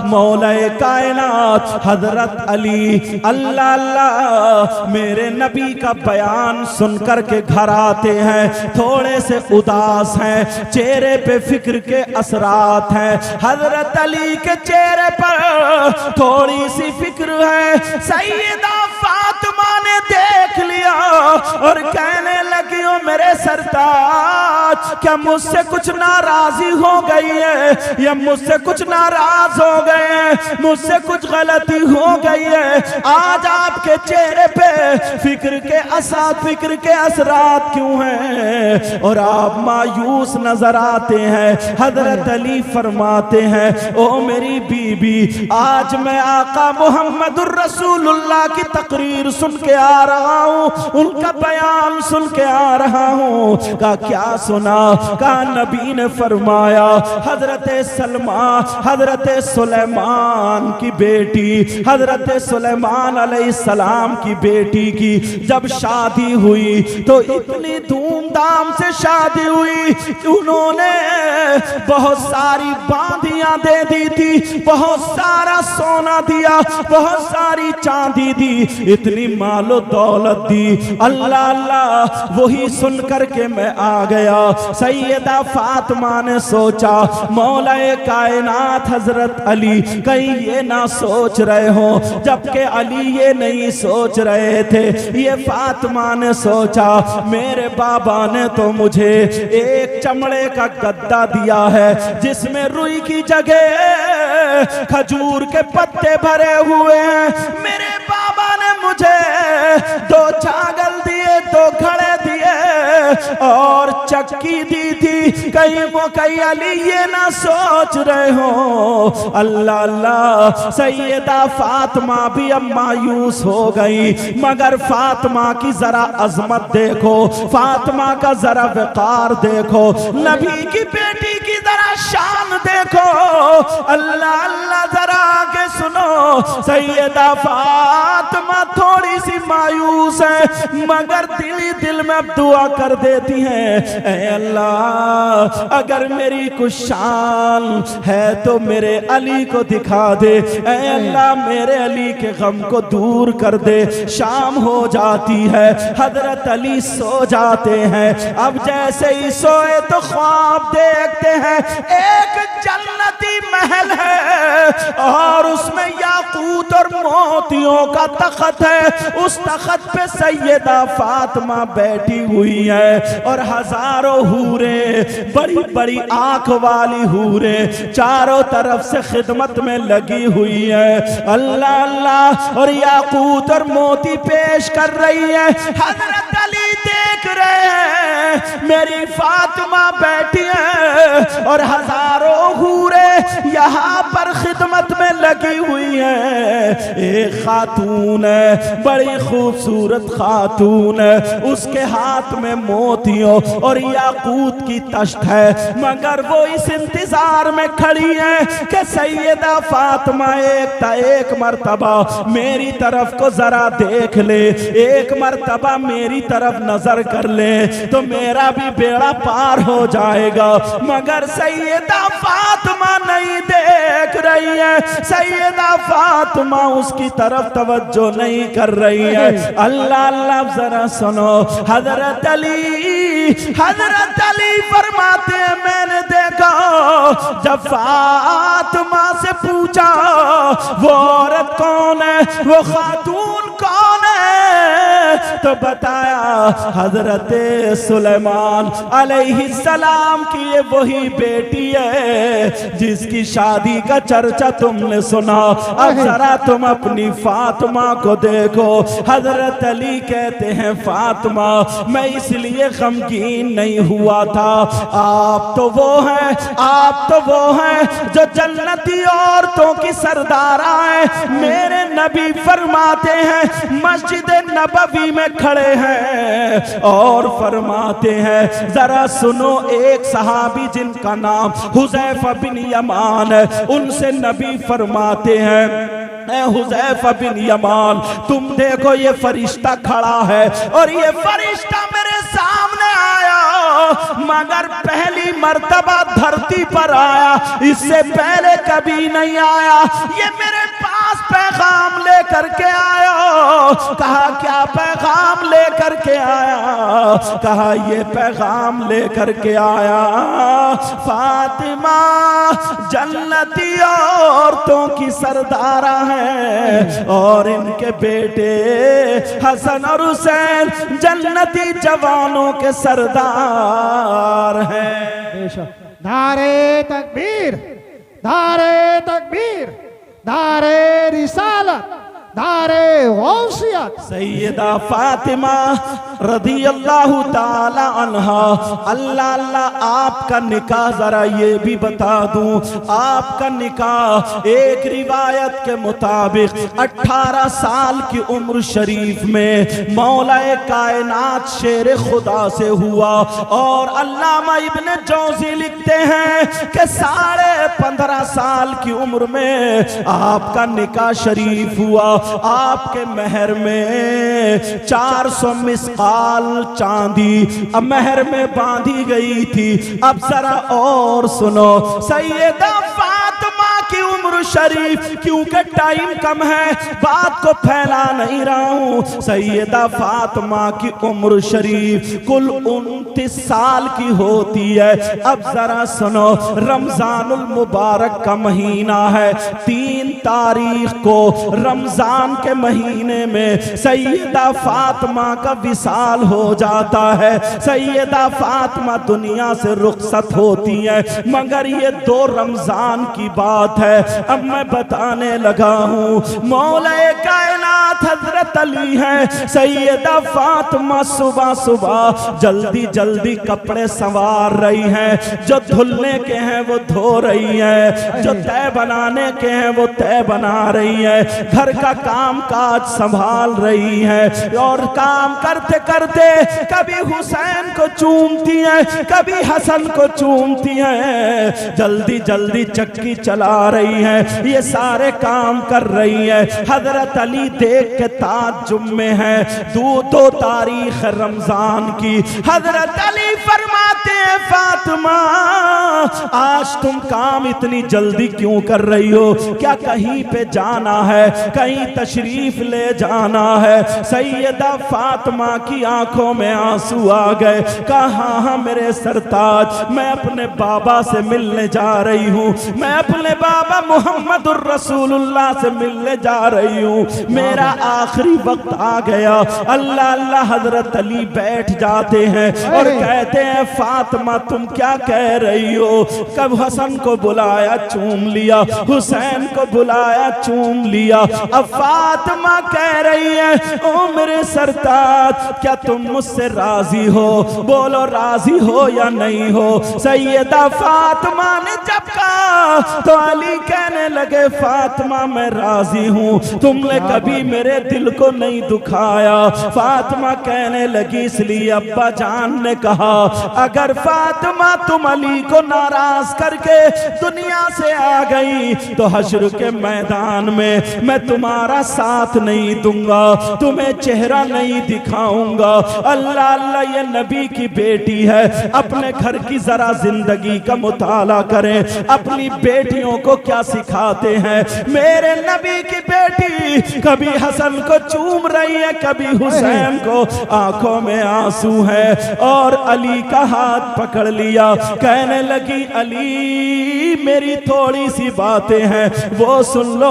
मौलाए कायनात हजरत अली अल्लाह अल्लाह मेरे नबी का बयान सुनकर के घर आते हैं, थोड़े से उदास हैं, चेहरे पे फिक्र के असरात हैं। हजरत अली के चेहरे पर थोड़ी सी फिक्र है। सैयदा फातिमा ने देख लिया और कहने लगी, ओ मेरे सरताज, क्या मुझसे कुछ नाराजी हो गई है या मुझसे कुछ नाराज हो गए हैं, मुझसे कुछ गलती हो गई है? आज आपके चेहरे पे फिक्र के असरात क्यों हैं और आप मायूस नजर आते हैं? हजरत अली फरमाते हैं, ओ मेरी बीबी, आज मैं आका मोहम्मदुर रसूलुल्लाह की तकरीर सुन के आ रहा हूँ, उनका बयान सुन के आ रहा हूँ। का क्या सुना? का नबी ने फरमाया, हजरत सलमा, हजरत सुलेमान की बेटी, हजरत सुलेमान अलैहिस्सलाम की बेटी की जब शादी हुई तो इतनी धूमधाम से शादी हुई कि उन्होंने बहुत सारी बांधियां दे दी थी, बहुत सारा सोना दिया, बहुत सारी चांदी दी, इतनी मालो दौलत दी। अल्लाह अल्लाह, वही सुन करके मैं आ गया। सैयदा फातिमा ने सोचा, मौलाए कायनात हजरत अली कहीं ये ना सोच रहे हो, जबकि अली ये नहीं सोच रहे थे। ये फातिमा ने सोचा, मेरे बाबा ने तो मुझे एक चमड़े का गद्दा दिया है जिसमें रुई की जगह खजूर के पत्ते भरे हुए हैं। मेरे बाबा ने मुझे 2 छागल दिए, 2 घड़े दिए और चक्की दी थी। कहीं अली ये ना सोच रहे हो। अल्लाह अल्लाह, सैयदा फातिमा भी अब मायूस हो गई, मगर फातिमा की जरा अजमत देखो, फातिमा का जरा वकार देखो, नबी की बेटी की जरा शान देखो। अल्लाह अल्लाह, जरा आगे सुनो। सैयदा फातिमा थोड़ी सी मायूस है, मगर दिल ही दिल में अब दुआ कर देती हैं, ऐ अल्लाह, अगर मेरी कुछ शान है तो मेरे अली को दिखा दे। ऐ अल्लाह, मेरे अली के गम को दूर कर दे। शाम हो जाती है, हजरत अली सो जाते हैं। अब जैसे ही सोए तो ख्वाब देखते हैं, एक जन्नती महल है और उसमें याकूत और मोतियों का तख्त है। उस तख्त पे सैयदा फातिमा बैठी हुई है और हजारों हूरे, बड़ी बड़ी आंख वाली हूरे चारों तरफ से खिदमत में लगी हुई है। अल्लाह अल्लाह, और याकूत और मोती पेश कर रही है। हजरत अली देख रहे हैं, मेरी फातिमा बैठी है और हजारों हूरे यहाँ पर खिदमत में लगी हुई है। एक खातून है, बड़ी खूबसूरत खातून है, उसके हाथ में मोतियों और याकूत की तश्त है, मगर वो इस इंतजार में खड़ी है कि सैयदा फातिमा एक मर्तबा मेरी तरफ को जरा देख ले, एक मर्तबा मेरी तरफ नजर कर ले तो मेरा भी बेड़ा पार हो जाएगा। मगर सैयदा फातिमा नहीं देख रही है, सैयदा फातिमा उसकी तरफ तवज्जो नहीं कर रही है। अल्लाह अल्लाह, जरा सुनो। हजरत अली फरमाते हैं, मैंने देखा जब फातिमा से पूछा वो औरत कौन है, वो खातून कौन है, तो बताया हजरत सुलेमान अलैहिस्सलाम की ये वही बेटी है जिसकी शादी का चर्चा तुमने सुना। अब जरा तुम अपनी फातिमा को देखो। हजरत अली कहते हैं, फातिमा, मैं इसलिए गमगीन नहीं हुआ था, आप तो वो हैं जो जन्नती औरतों की सरदारा है। मेरे नबी फरमाते हैं, मस्जिद नबवी में खड़े हैं और फरमाते हैं, जरा सुनो, एक सहाबी जिनका नाम हुज़ैफा बिन यमान है, उनसे नबी फरमाते हैं, हुज़ैफा बिन यमान, तुम देखो ये फरिश्ता खड़ा है और ये फरिश्ता मेरे सामने आया, मगर पहली मर्तबा धरती पर आया, इससे पहले कभी नहीं आया। ये मेरे पास पैगाम लेकर के आया। कहा क्या पैगाम लेकर के आया? कहा ये पैगाम लेकर के आया, फातिमा जन्नती औरतों की सरदारा है और इनके बेटे हसन और हुसैन जन्नती जवानों के सरदार हैं। नारे तकबीर, नारे तकबीर, नारे रिसालत, नारे गौसियत। सैयदा फातिमा रदी अल्लाह ताला अन्हा। अल्लाह अल्लाह, आपका निकाह जरा ये भी बता दूं, आपका निकाह एक रिवायत के मुताबिक 18 साल की उम्र शरीफ में मौलाए कायनात शेर खुदा से हुआ। और अल्लामा इब्ने जौज़ी लिखते हैं कि 15.5 साल की उम्र में आपका निकाह शरीफ हुआ। आपके महर में 400 मिसकाल चांदी महर में बांधी गई थी। अब जरा और सुनो, सैयदा फातिमा की उम्र शरीफ, क्योंकि टाइम कम है बात को फैला नहीं रहा हूं, सैयदा फातिमा की उम्र शरीफ कुल 29 साल की होती है। अब जरा सुनो, रमजानुल मुबारक का महीना है, 3 तारीख को रमजान के महीने में सैयदा फातिमा का विसाल हो जाता है। सैयदा फातिमा दुनिया से रुखसत होती है, मगर ये 2 रमजान की बात है। अब मैं बताने लगा हूँ, मौलाए कायनात हजरत अली है, सैयदा फातिमा सुबह सुबह जल्दी जल्दी कपड़े संवार रही हैं, जो धुलने के हैं वो धो रही है, जो तय बनाने के हैं वो तय बना रही है, घर का काम काज संभाल रही है। और काम करते करते कभी हुसैन को चूमती है, कभी हसन को चूमती है, जल्दी जल्दी चक्की चला रही है, ये सारे काम कर रही है। हजरत अली देख के ताज्जुब में है। 2 तारीख रमजान की हजरत अली फरमाते हैं, फातिमा आज तुम काम इतनी जल्दी क्यों कर रही हो? क्या कहीं पे जाना है, कहीं तशरीफ ले जाना है? सैयदा फातिमा की आंखों में आंसू आ गए। कहा हाँ मेरे सरताज, मैं अपने बाबा से मिलने जा रही हूँ, मैं अपने बाबा मुहम्मदुर रसूलुल्लाह से मिलने जा रही हूँ, मेरा आखिरी वक्त आ गया। अल्लाह अल्लाह, हजरत अली बैठ जाते हैं और कहते हैं, फातिमा तुम क्या कह रही हो? कब हसन को बुलाया चूम लिया, हुसैन को बुलाया चूम लिया, अब फातिमा कह रही है, ओ मेरे सरताज क्या तुम मुझसे राजी हो? बोलो राजी हो या नहीं हो? सैयदा फातिमा ने जब कहा तो अली कहने लगे, फातिमा मैं राजी हूँ, तुमने कभी मेरे दिल को नहीं दुखाया। फातिमा कहने लगी, इसलिए अब्बा जान ने कहा अगर फातिमा तुम अली को नाराज करके दुनिया से आ गई तो हश्र के मैदान में मैं तुम्हारा साथ नहीं दूंगा, तुम्हें चेहरा नहीं दिखाऊंगा। अल्लाह अल्लाह, ये नबी की बेटी है, अपने घर की जरा जिंदगी का मुताला करें, अपनी बेटियों को क्या सिखाते हैं। मेरे नबी की बेटी कभी हसन को चूम रही है, कभी हुसैन को, आंखों में आंसू है। और अली का हाथ पकड़ लिया, कहने लगी, अली मेरी थोड़ी सी बातें हैं वो सुन लो।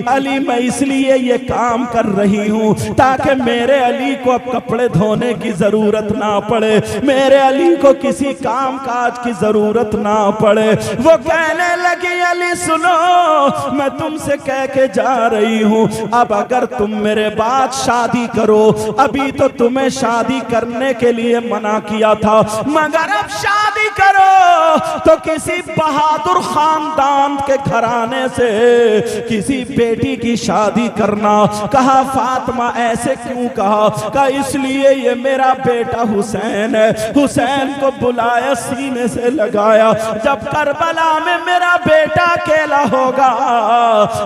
अली मैं इसलिए ये काम कर रही हूँ ताकि मेरे अली को अब कपड़े धोने की जरूरत ना पड़े, मेरे अली को किसी काम काज की जरूरत ना पड़े। वो कहने लगी, अली सुनो, मैं तुमसे कह के जा रही हूँ, अब अगर तुम मेरे बाद शादी करो, अभी तो तुम्हें शादी करने के लिए मना किया था, मगर अब शादी करो तो किसी बहादुर खानदान के घराने से किसी बेटी की शादी करना। कहा फातिमा ऐसे क्यों कहा? कहा इसलिए ये मेरा बेटा हुसैन है। हुसैन को बुलाया, सीने से लगाया, जब करबला में मेरा बेटा अकेला होगा,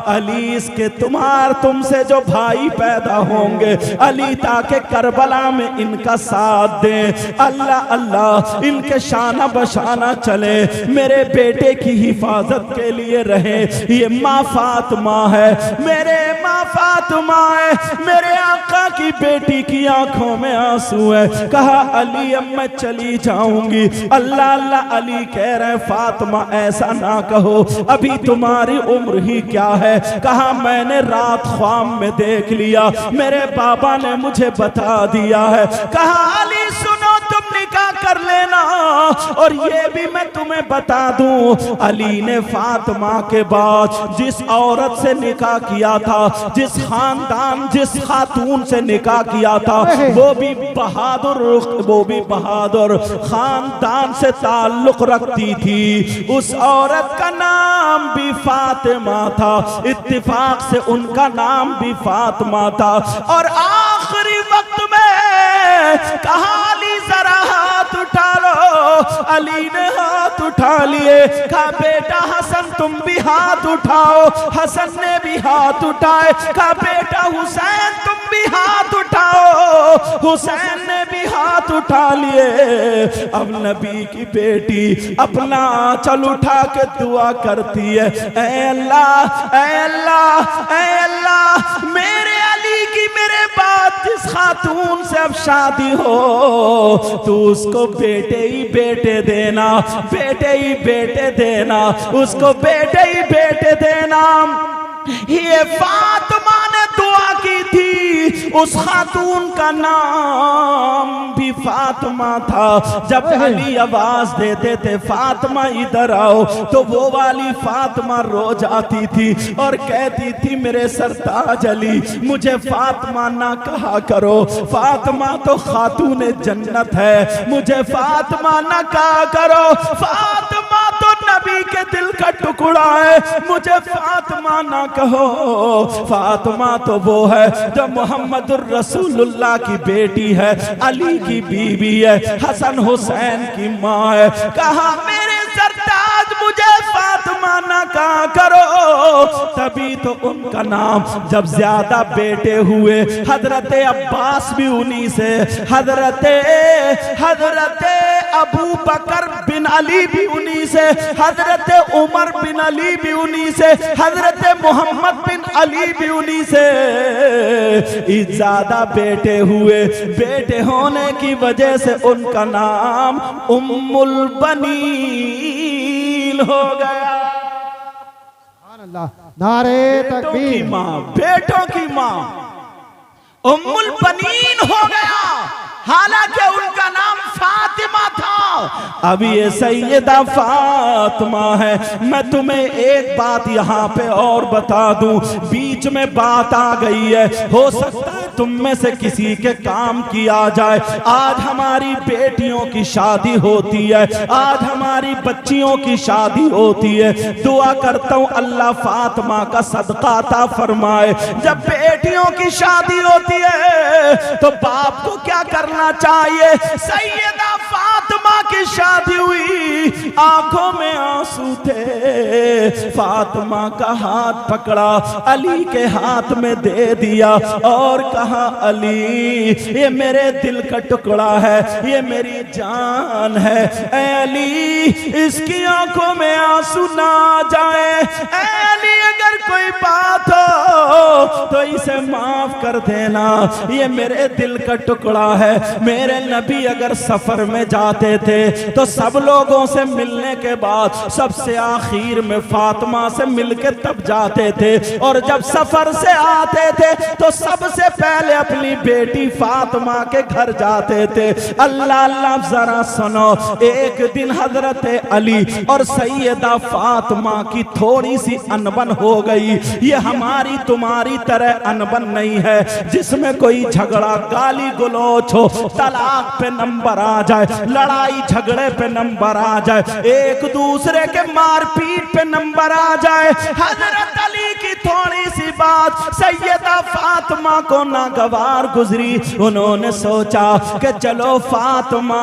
अली इसके तुमसे जो भाई पैदा होंगे अली ताकि करबला में इनका साथ दे। अल्लाह अल्लाह इनके शाना बशाना चले, मेरे बेटे की हिफाजत के लिए रहे। ये माँ फातिमा है, मेरे माँ फातिमा है, मेरे आका की बेटी की आंखों में आंसू है। कहा अली अब मैं चली जाऊंगी। अल्लाह अल्लाह अली कह रहे फातिमा ऐसा ना कहो, अभी तुम्हारी उम्र ही क्या है। कहा मैंने रात ख्वाब में देख लिया, मेरे बाबा ने मुझे बता दिया है। कहा अली सुनो तुम निकाह कर लेना, और ये भी मैं तुम्हें बता दूं अली ने फातिमा के बाद जिस औरत से निकाह किया था, जिस खानदान जिस खातून से निकाह किया था, वो भी बहादुर खानदान से ताल्लुक रखती थी। उस औरत का नाम भी फातिमा था, इत्तिफाक से उनका नाम भी फातिमा था। और आखिरी वक्त में कहा अली जरा हाथ उठा लो। अली ने हाथ उठा लिए। कहा बेटा हसन तुम भी हाथ उठाओ। हसन ने भी हाथ उठाए। कहा बेटा हुसैन तुम भी हाथ उठाओ। हुसैन ने भी हाथ उठा लिए। अब नबी की बेटी अपना आंचल उठा के दुआ करती है, ऐ अल्लाह ऐ अल्लाह ऐ अल्लाह, मेरे अली की मेरे बाद जिस खातून से अब शादी हो तू उसको बेटे ही बेटे देना, बेटे ही बेटे देना, उसको बेटे ही बेटे देना। ये फातिमा ने दुआ की थी, उस खातून का नाम भी फातिमा था। जब अली आवाज देते थे फातिमा इधर आओ, तो वो वाली फातिमा रो जाती थी और कहती थी मेरे सरताज अली मुझे फातिमा ना कहा करो, फातिमा तो खातून जन्नत है, मुझे फातिमा ना कहा करो, फातिमा तो नबी के दिल का टुकड़ा है, मुझे फातिमा ना कहो। फातिमा तो वो है जो मोहम्मदुर रसूलुल्लाह की बेटी है, अली की बीवी है, हसन हुसैन की माँ है। कहा मेरे सरताज मुझे फातिमा ना कहा करो। तभी तो उनका नाम जब ज्यादा बेटे हुए, हजरत अब्बास भी उन्हीं से, हजरत अबू बकर बिन अली भी उन्हीं से, हजरत उमर बिन अली भी उन्हीं से, हजरत मोहम्मद बिन अली भी उन्हीं से ज्यादा बेटे हुए। बेटे होने की वजह से उनका नाम उम्मुल बनीन हो गया। नारे बेटों तकबीर। की माँ, बेटों की माँ उम्मुल बनीन हो गया, हालांकि उनका नाम फातिमा था। अब ये सैयदा फातिमा है। मैं तुम्हें एक बात यहाँ पे और बता दूं, बीच में बात आ गई है, हो सकता है तुम में से किसी के काम की आ जाए। आज हमारी बेटियों की शादी होती है, आज हमारी बच्चियों की शादी होती है। दुआ करता हूँ अल्लाह फातिमा का सदका अता फरमाए। जब बेटियों की शादी होती है तो बाप को क्या करना चाहिए? सैयदा फातिमा की शादी हुई, आंखों में आंसू थे, फातिमा का हाथ पकड़ा, अली के हाथ में दे दिया और कहा अली ये मेरे दिल का टुकड़ा है, ये मेरी जान है, ऐ अली इसकी आंखों में आंसू ना जाए, ऐ अली अगर कोई बात हो तो इसे माफ कर देना, ये मेरे दिल का टुकड़ा है। मेरे नबी अगर सफर में जाते थे तो सब लोगों से मिलने के बाद सबसे आखिर में फातिमा से मिलके तब जाते थे, और जब सफर से आते थे तो सबसे पहले अपनी बेटी फातिमा के घर जाते थे। अल्लाह अल्लाह जरा सुनो, एक दिन हजरत अली और सैयदा फातिमा की थोड़ी सी अनबन हो गई। ये हमारी तुम्हारी तरह अनबन नहीं है जिसमें कोई झगड़ा गाली गलौच हो, तलाक पे नंबर आ जाए, लड़ाई झगड़े पे नंबर आ जाए, एक दूसरे के मारपीट पे नंबर आ जाए। हजरत अली की थोड़ी सी बात सैयदा फातिमा को नागवार गुजरी। उन्होंने सोचा कि चलो फातिमा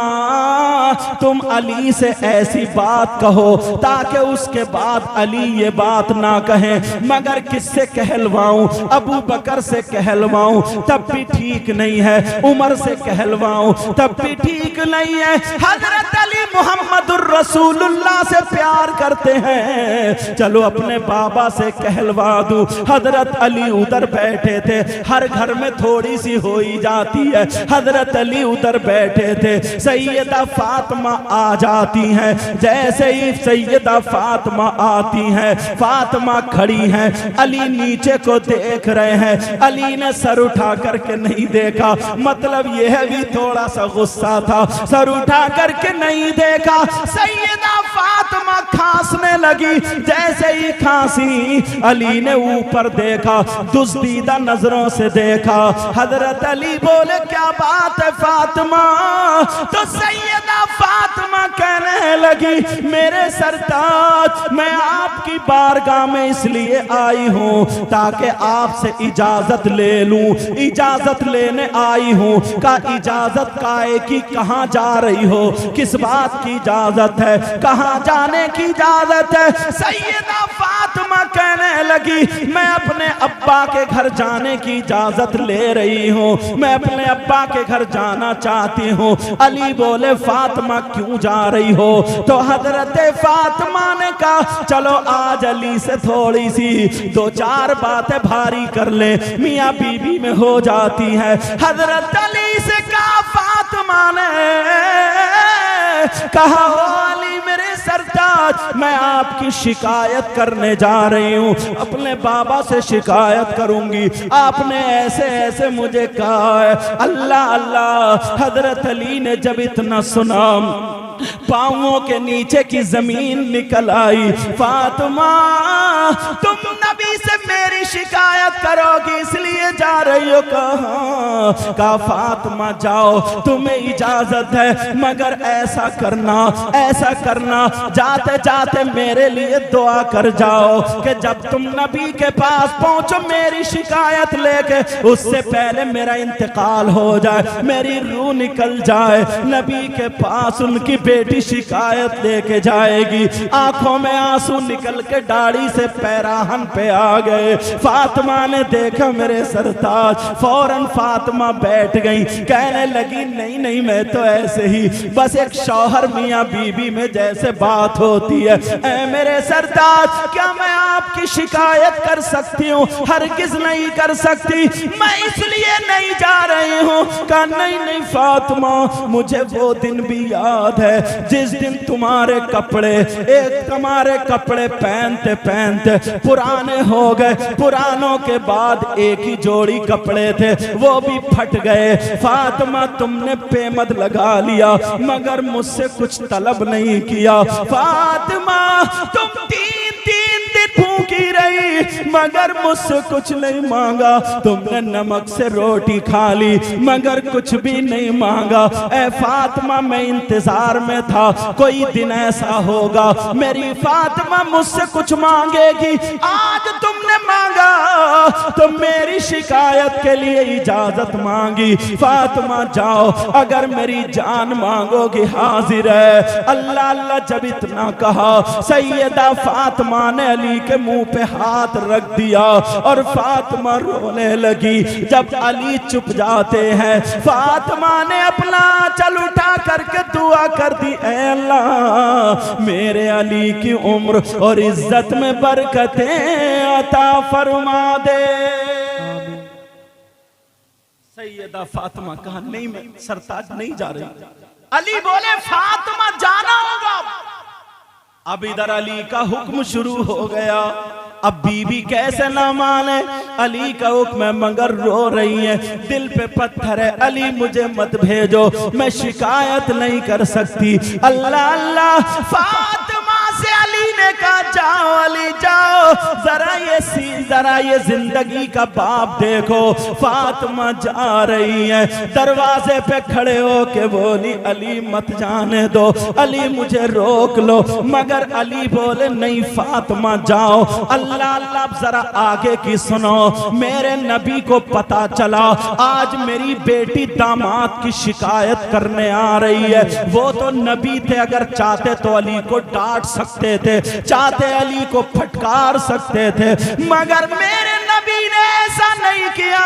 तुम अली से ऐसी बात कहो ताकि उसके बाद अली ये बात ना कहें, मगर किससे कहलवाऊं? अबू बकर से कहलवाऊं तब भी ठीक नहीं है, उमर से कहलवाऊं तब भी ठीक नहीं है। हजरत अली मुहम्मदुर रसूलुल्लाह से प्यार करते हैं, चलो अपने बाबा से कहलवा दूं। हजरत अली उधर बैठे थे, हर घर में थोड़ी सी हो ही जाती है। हजरत अली उधर बैठे थे, सैयदा फातिमा आ जाती हैं। जैसे ही सैयदा फातिमा आती हैं, फातिमा खड़ी हैं, अली नीचे को देख रहे हैं। अली ने सर उठा करके नहीं देखा, मतलब यह भी थोड़ा सा गुस्सा था, सर उठा करके नहीं देखा। सैयदा फातिमा खांसने लगी, जैसे ही खांसी अली ने ऊपर देखा, दुस्तीदा नजरों से देखा। हजरत अली बोले क्या बात है फातिमा? तो सैयदा फातिमा कहने लगी मेरे सरताज मैं आपकी बारगाह में इसलिए आई हूं ताकि आपसे इजाजत ले लूं, इजाजत लेने आई हूं। का इजाजत काहे की? कहां जा रही हो? किस बात की इजाजत है? कहां जाने की इजाजत है? सैयदा फातिमा कहने लगी मैं अपने अब्बा के घर जाने की इजाजत ले रही हूं, मैं अपने अब्बा के घर जाना चाहती हूं। अली बोले फातिमा क्यों जा रही हो? तो हजरत फातिमा ने कहा चलो आज अली से थोड़ी सी दो चार बातें भारी कर ले, मियां बीबी में हो जाती है। हजरत अली से कहा फातिमा ने कहा ओ अली मेरे सरताज मैं आपकी शिकायत करने जा रही हूं, अपने बाबा से शिकायत करूंगी, आपने ऐसे ऐसे मुझे कहा है। अल्लाह अल्लाह। हजरत अली ने जब इतना सुना पांवों के नीचे की जमीन निकल आई। फातिमा तुम नबी से मेरी शिकायत करोगी इसलिए जा रही हो? कहा फातिमा जाओ तुम्हें इजाजत है, मगर ऐसा करना जाते जाते मेरे लिए दुआ कर जाओ कि जब तुम नबी के पास पहुंचो मेरी शिकायत लेके, उससे पहले मेरा इंतकाल हो जाए, मेरी रूह निकल जाए। नबी के पास उनकी बेटी शिकायत लेके जाएगी। आंखों में आंसू निकल के दाढ़ी से पैराहन पे आ गए। फातिमा ने देखा मेरे सरताज, फौरन फातिमा बैठ गई, कहने लगी नहीं नहीं मैं तो ऐसे ही बस एक शौहर मियां बीबी में जैसे बात होती है। ऐ मेरे सरताज क्या मैं आपकी शिकायत कर सकती हूँ? हरगिज नहीं कर सकती, मैं इसलिए नहीं जा रही हूँ। कहा नहीं नहीं फातिमा मुझे वो दिन भी याद है जिस दिन तुम्हारे कपड़े पहनते पहनते पुराने हो गए, पुरानों के बाद एक ही जोड़ी कपड़े थे वो भी फट गए। फातिमा तुमने पेमद लगा लिया मगर मुझसे कुछ तलब नहीं किया। फातिमा तुम तीन दिन भूखी रही मगर मुझसे कुछ नहीं मांगा, तुमने नमक से रोटी खा ली मगर कुछ भी नहीं मांगा। ऐ फातिमा मैं इंतजार में था कोई दिन ऐसा होगा मेरी फातिमा मुझसे कुछ मांगेगी, आज तुमने मांगा तो मेरी शिकायत के लिए इजाजत मांगी। फातिमा जाओ अगर मेरी जान मांगोगी हाजिर है। अल्लाह अल्लाह जब इतना कहा सैयदा फातिमा ने अली के मुंह पे हाथ रख दिया और फातिमा रोने लगी। जब अली चुप जाते हैं फातिमा ने अपना चल उठा करके दुआ कर दी, ऐ अल्लाह मेरे अली की उम्र और इज्जत में बरकतें अता फरमा दे। सैयदा फातिमा कहा नहीं मैं सरताज नहीं जा रही। अली बोले फातिमा जाना होगा। अब इधर अली का हुक्म शुरू हो गया। अब बीबी कैसे ना माने, अली का हुक्म है मगर रो रही है, दिल पे पत्थर है। अली मुझे मत भेजो, मैं शिकायत नहीं कर सकती। अल्लाह अल्लाह। फातिमा से अली ने कहा जाओ अली जाओ, जरा ये जरा ये जिंदगी का बाप देखो। फातिमा जा रही है, दरवाजे पे खड़े होके बोली अली मत जाने दो, अली मुझे रोक लो। मगर अली बोले नहीं फातिमा जाओ। अल्लाह अल्लाह जरा आगे की सुनो। मेरे नबी को पता चला आज मेरी बेटी दामाद की शिकायत करने आ रही है। वो तो नबी थे, अगर चाहते तो अली को डांट सकते थे, चाहते अली को फटकार सकते थे, मगर मेरे नबी ने ऐसा नहीं किया,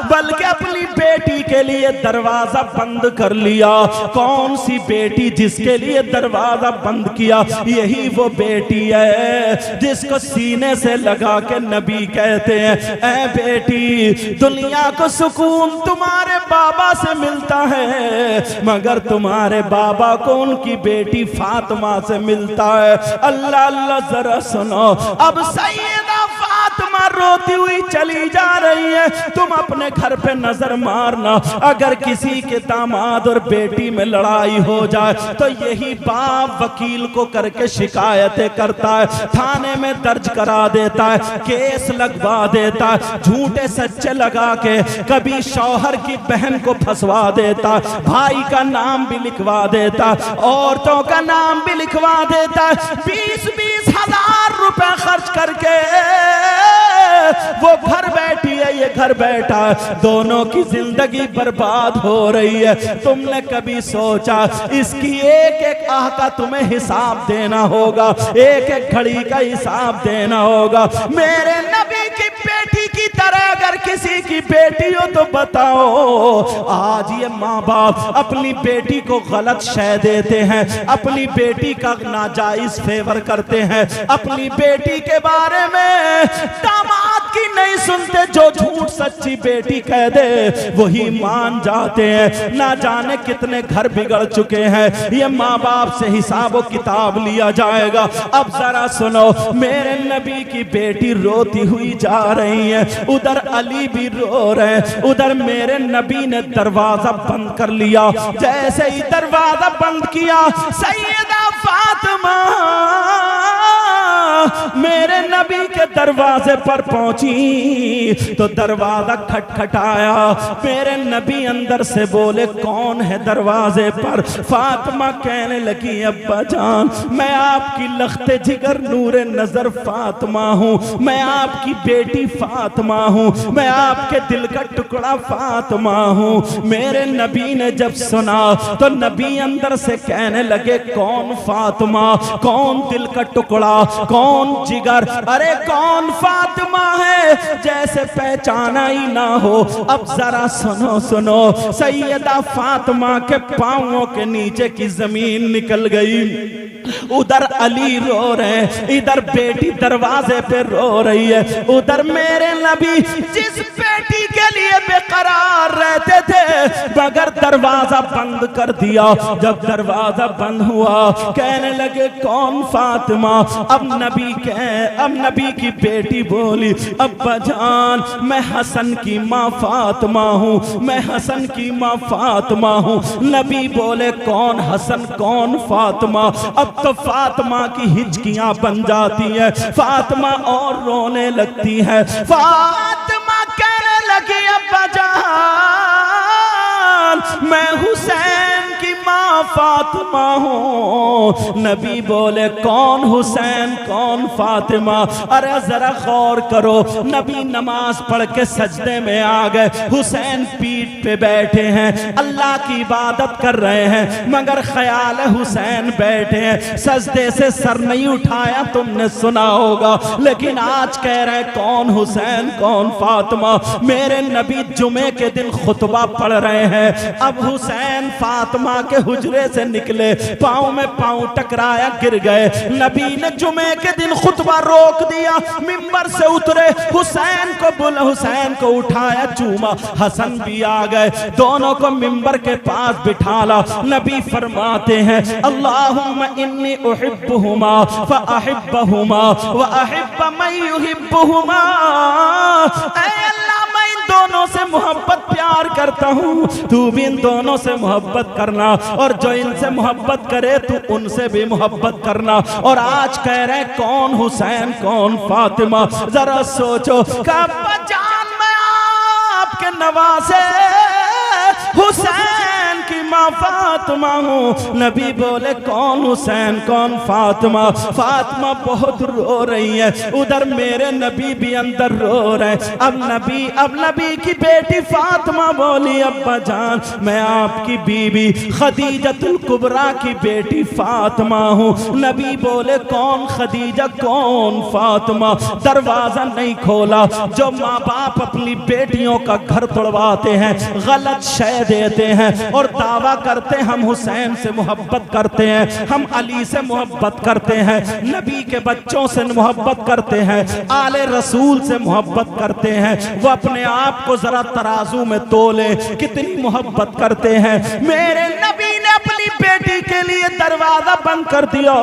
बल्कि अपनी बेटी के लिए दरवाजा बंद कर लिया। कौन सी बेटी जिसके लिए दरवाजा बंद किया? यही वो बेटी है जिसको सीने से लगा के नबी कहते हैं ऐ बेटी, दुनिया को सुकून तुम्हारे बाबा से मिलता है, मगर तुम्हारे बाबा को उनकी बेटी फातिमा से मिलता है। अल्लाह अल्लाह जरा सुनो। अब सैयदा फातिमा रोती हुई चली जा रही है। तुम अपने घर पे नजर मारना, अगर किसी के दामाद और बेटी में लड़ाई हो जाए तो यही बाप वकील को करके शिकायतें करता है, थाने में दर्ज करा देता है, केस लगवा देता है, झूठे सच्चे लगा के कभी शौहर की बहन को फंसवा देता है, भाई का नाम भी लिखवा देता है, औरतों का नाम भी लिखवा देता है। 20-20 हजार रुपए खर्च करके वो घर बैठी है, ये घर बैठा है, दोनों की जिंदगी बर्बाद हो रही है। तुमने कभी सोचा इसकी एक एक आह का तुम्हें हिसाब देना होगा, एक एक घड़ी का हिसाब देना होगा। मेरे नबी की बेटी की तरह अगर किसी की बेटी हो तो बताओ। आज ये माँ बाप अपनी बेटी को गलत शय देते हैं, अपनी बेटी का नाजायज फेवर करते हैं, अपनी बेटी के बारे में दामाद की नहीं सुनते, जो झूठ सच्ची बेटी कह दे वही मान जाते हैं। ना जाने कितने घर बिगड़ चुके हैं। ये माँ बाप से हिसाब किताब लिया जाएगा। अब जरा सुनो, मेरे नबी की बेटी रोती हुई जा रही है, उधर अली भी रो रहे हैं, उधर मेरे नबी ने दरवाजा बंद कर लिया। जैसे ही दरवाजा बंद किया, सैयदा फातिमा मेरे नबी के दरवाजे पर पहुंची तो दरवाजा खटखटाया। मेरे नबी अंदर से बोले कौन है दरवाजे पर? फातिमा कहने लगी अब्बा जान, मैं आपकी लख्ते जिगर नूरे नजर फातिमा हूँ, मैं आपकी बेटी फातिमा हूँ, मैं आपके दिल का टुकड़ा फातिमा हूँ। मेरे नबी ने जब सुना तो नबी अंदर से कहने लगे कौन फातिमा, कौन दिल का टुकड़ा, कौन जिगर, अरे कौन फातिमा है, जैसे पहचाना ही ना हो। अब जरा सुनो सुनो, सैयदा फातिमा के पांवों के नीचे की जमीन निकल गई। उधर अली रो रहे हैं, इधर बेटी दरवाजे पे रो रही है, उधर मेरे नबी जिस बेटी के लिए बेकरार रहते थे मगर दरवाजा बंद कर दिया। जब दरवाजा बंद हुआ कहने लगे कौन फातिमा? अब नबी की बेटी बोली अब्बा जान, मैं हसन की माँ फातिमा हूँ, मैं हसन की माँ फातिमा हूँ। नबी बोले कौन हसन कौन फातिमा? अब तो फातिमा की हिचकियां बन जाती है, फातिमा और रोने लगती है। फातिमा कहने लगी अब्बा जान, मैं हुसैन की माँ फातिमा हूँ। नबी बोले कौन हुसैन कौन फातिमा? अरे जरा गौर करो, नबी नमाज पढ़ के सजदे में आ गए, हुसैन पीठ पे बैठे हैं, अल्लाह की इबादत कर रहे हैं, मगर ख्याल है हुसैन बैठे हैं, सजदे से सर नहीं उठाया, तुमने सुना होगा। लेकिन आज कह रहे कौन हुसैन कौन फातिमा? मेरे नबी जुमे के दिन खुतबा पढ़ रहे हैं। अब हुसैन फातिमा के हुजरे से निकले, पाँव में पाँव टकराया, गिर गए। नबी ने जुमे के दिन खुतबा रोक दिया, मिंबर से उतरे, हुसैन को उठाया, चूमा। हसन भी आ गए, दोनों को मिंबर के पास बिठाला। नबी फरमाते हैं अल्लाहुम्मा इन्नी उहिब्बुहुमा फअहिब्बहुमा व अहिब्ब मन युहिब्बुहुमा। ऐ अल्लाह, मैं इन दोनों से मोहब्बत प्यार करता हूँ, तू भी इन दोनों से मोहब्बत करना, और जो इनसे मोहब्बत करे तू उनसे भी मोहब्बत करना। और आज कह रहे कौन हुसैन कौन फातिमा, जरा सोचो। का अब्बा जान मैं आपके नवासे हुसैन की माँ फातिमा हूँ। नबी बोले कौन हुसैन कौन फातिमा। फातिमा बहुत रो रही है, उधर मेरे नबी भी अंदर रो रहे। अब नबी की बेटी फातिमा बोली अब्बा जान मैं आपकी बीबी खदीजतुल कुबरा की बेटी फातिमा हूँ। नबी बोले कौन खदीजा कौन फातिमा। दरवाजा नहीं खोला। जो माँ बाप अपनी बेटियों का घर तोड़वाते हैं, गलत शय देते हैं और दावा करते हैं हम हुसैन से मोहब्बत करते हैं, हम अली से मोहब्बत करते हैं, नबी के बच्चों से मोहब्बत करते हैं, आले रसूल से मोहब्बत करते हैं, वो अपने आप को जरा तराजू में तोले कितनी मोहब्बत करते हैं। मेरे नबी ने अपनी बेटी के लिए दरवाजा बंद कर दिया।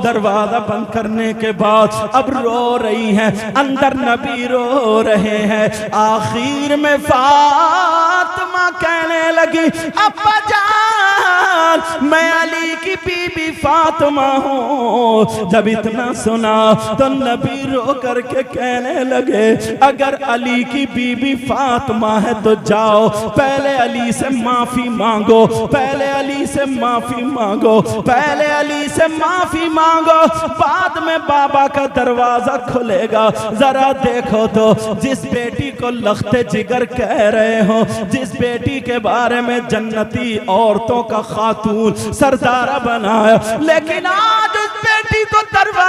दरवाजा बंद करने के बाद अब रो रही है, अंदर नबी रो रहे हैं। आखिर में फातिमा कहने लगी अब्बा जान मैं अली की बीबी फातिमा हूँ। जब इतना सुना तो नबी रो करके कहने लगे अगर अली की बीबी फातिमा है तो जाओ पहले अली से माफी मांगो, पहले अली से माफी मांगो, पहले अली से माफी मांगो, बाद में बाबा का दरवाजा खुलेगा। जरा देखो तो जिस बेटी को लख्ते जिगर कह रहे हो, जिस बेटी के बारे में जन्नती औरतों का खातून सरदारा बनाया, लेकिन आज उस बेटी को दरवाजा